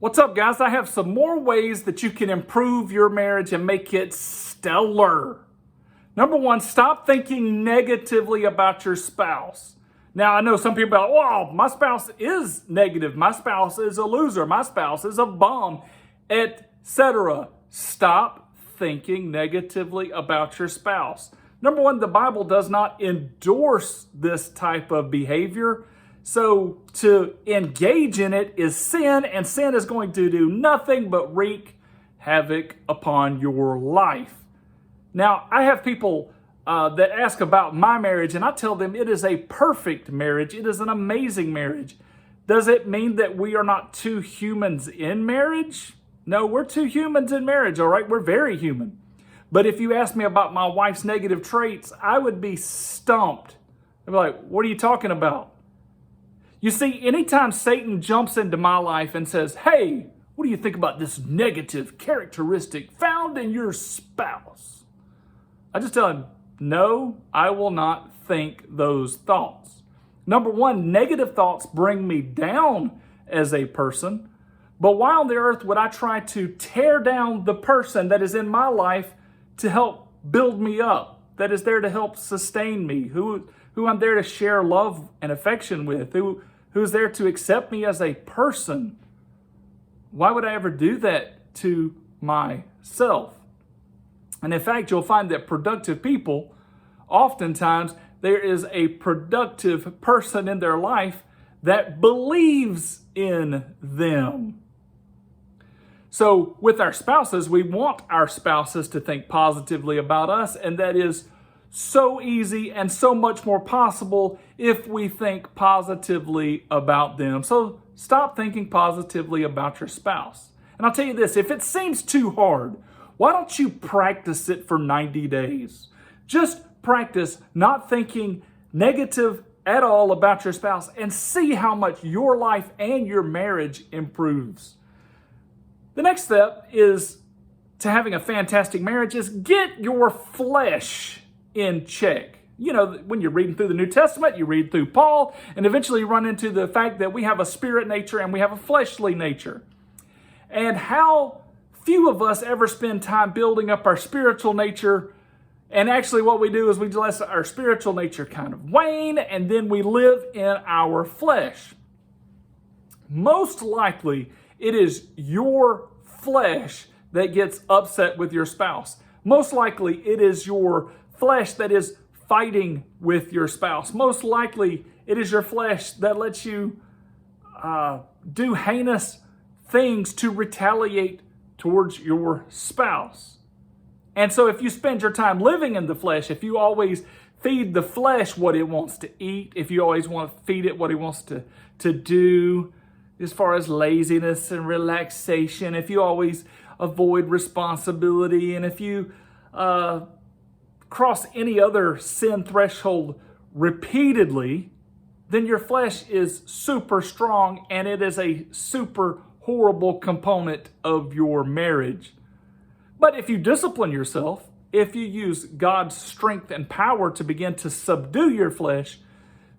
What's up, guys? I have some more ways that you can improve your marriage and make it stellar. Number one, stop thinking negatively about your spouse. Now, I know some people are, wow, my spouse is negative. My spouse is a loser. My spouse is a bum, etc. Stop thinking negatively about your spouse. Number one, the Bible does not endorse this type of behavior. So to engage in it is sin, and sin is going to do nothing but wreak havoc upon your life. Now, I have people that ask about my marriage, and I tell them it is a perfect marriage. It is an amazing marriage. Does it mean that we are not two humans in marriage? No, we're two humans in marriage, all right? We're very human. But if you ask me about my wife's negative traits, I would be stumped. I'd be like, what are you talking about? You see, anytime Satan jumps into my life and says, hey, what do you think about this negative characteristic found in your spouse? I just tell him, no, I will not think those thoughts. Number one, negative thoughts bring me down as a person. But why on the earth would I try to tear down the person that is in my life to help build me up, that is there to help sustain me, who I'm there to share love and affection with, who's there to accept me as a person? Why would I ever do that to myself? And in fact, you'll find that productive people, oftentimes, there is a productive person in their life that believes in them. So with our spouses, we want our spouses to think positively about us, and that is so easy and so much more possible if we think positively about them. So stop thinking positively about your spouse. And I'll tell you this, if it seems too hard, why don't you practice it for 90 days? Just practice not thinking negative at all about your spouse and see how much your life and your marriage improves. The next step is to having a fantastic marriage is get your flesh in check. You know, when you're reading through the New Testament, you read through Paul, and eventually you run into the fact that we have a spirit nature and we have a fleshly nature. And how few of us ever spend time building up our spiritual nature, and actually what we do is we let our spiritual nature kind of wane, and then we live in our flesh. Most likely, it is your flesh that gets upset with your spouse. Most likely, it is your flesh that is fighting with your spouse. Most likely, it is your flesh that lets you do heinous things to retaliate towards your spouse. And so if you spend your time living in the flesh, if you always feed the flesh what it wants to eat, if you always want to feed it what it wants to do, as far as laziness and relaxation, if you always avoid responsibility, and if you cross any other sin threshold repeatedly, then your flesh is super strong and it is a super horrible component of your marriage. But if you discipline yourself, if you use God's strength and power to begin to subdue your flesh,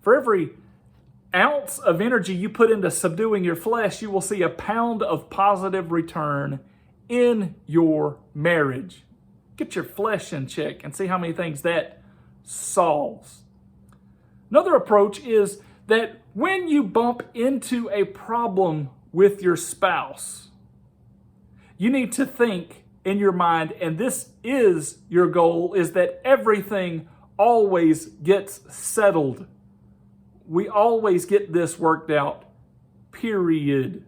for every ounce of energy you put into subduing your flesh, you will see a pound of positive return in your marriage. Get your flesh in check and see how many things that solves. Another approach is that when you bump into a problem with your spouse, you need to think in your mind, and this is your goal, is that everything always gets settled. We always get this worked out, period.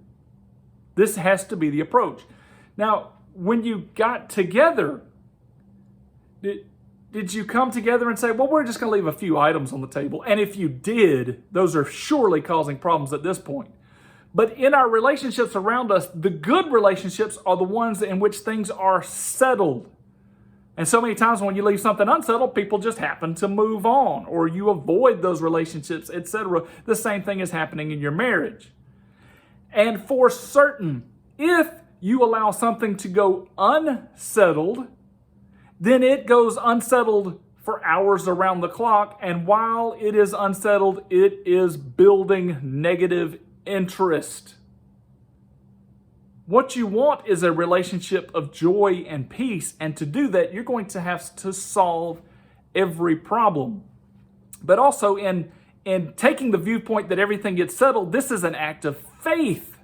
This has to be the approach. Now, when you got together, did you come together and say, well, we're just going to leave a few items on the table? And if you did, those are surely causing problems at this point. But in our relationships around us, the good relationships are the ones in which things are settled. And so many times when you leave something unsettled, people just happen to move on, or you avoid those relationships, etc. The same thing is happening in your marriage. And for certain, if you allow something to go unsettled, then it goes unsettled for hours around the clock. And while it is unsettled, it is building negative interest. What you want is a relationship of joy and peace. And to do that, you're going to have to solve every problem. But also in taking the viewpoint that everything gets settled, this is an act of faith.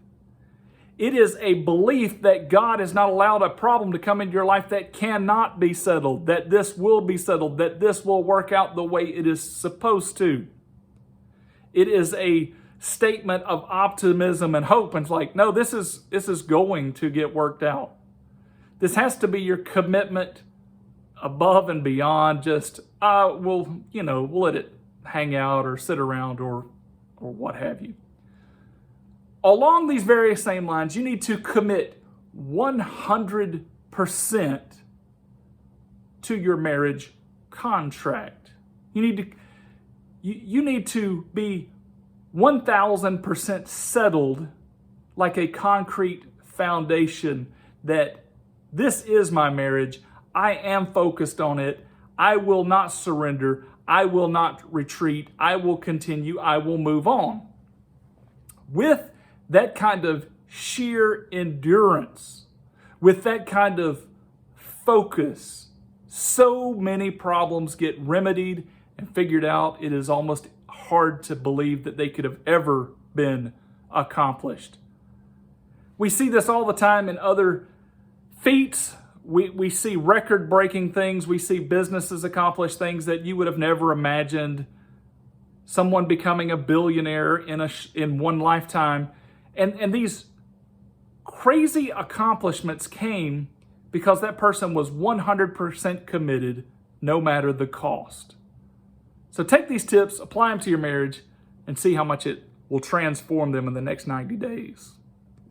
It is a belief that God has not allowed a problem to come into your life that cannot be settled, that this will be settled, that this will work out the way it is supposed to. It is a statement of optimism and hope. And it's like, no, this is going to get worked out. This has to be your commitment above and beyond just, we'll let it hang out or sit around or what have you. Along these various same lines, you need to commit 100% to your marriage contract. You need to be 1,000% settled, like a concrete foundation, that this is my marriage. I am focused on it. I will not surrender. I will not retreat. I will continue. I will move on. With that kind of sheer endurance, with that kind of focus, so many problems get remedied and figured out. It is almost hard to believe that they could have ever been accomplished. We see this all the time in other feats. We see record-breaking things. We see businesses accomplish things that you would have never imagined. Someone becoming a billionaire in one lifetime. And these crazy accomplishments came because that person was 100% committed, no matter the cost. So take these tips, apply them to your marriage, and see how much it will transform them in the next 90 days.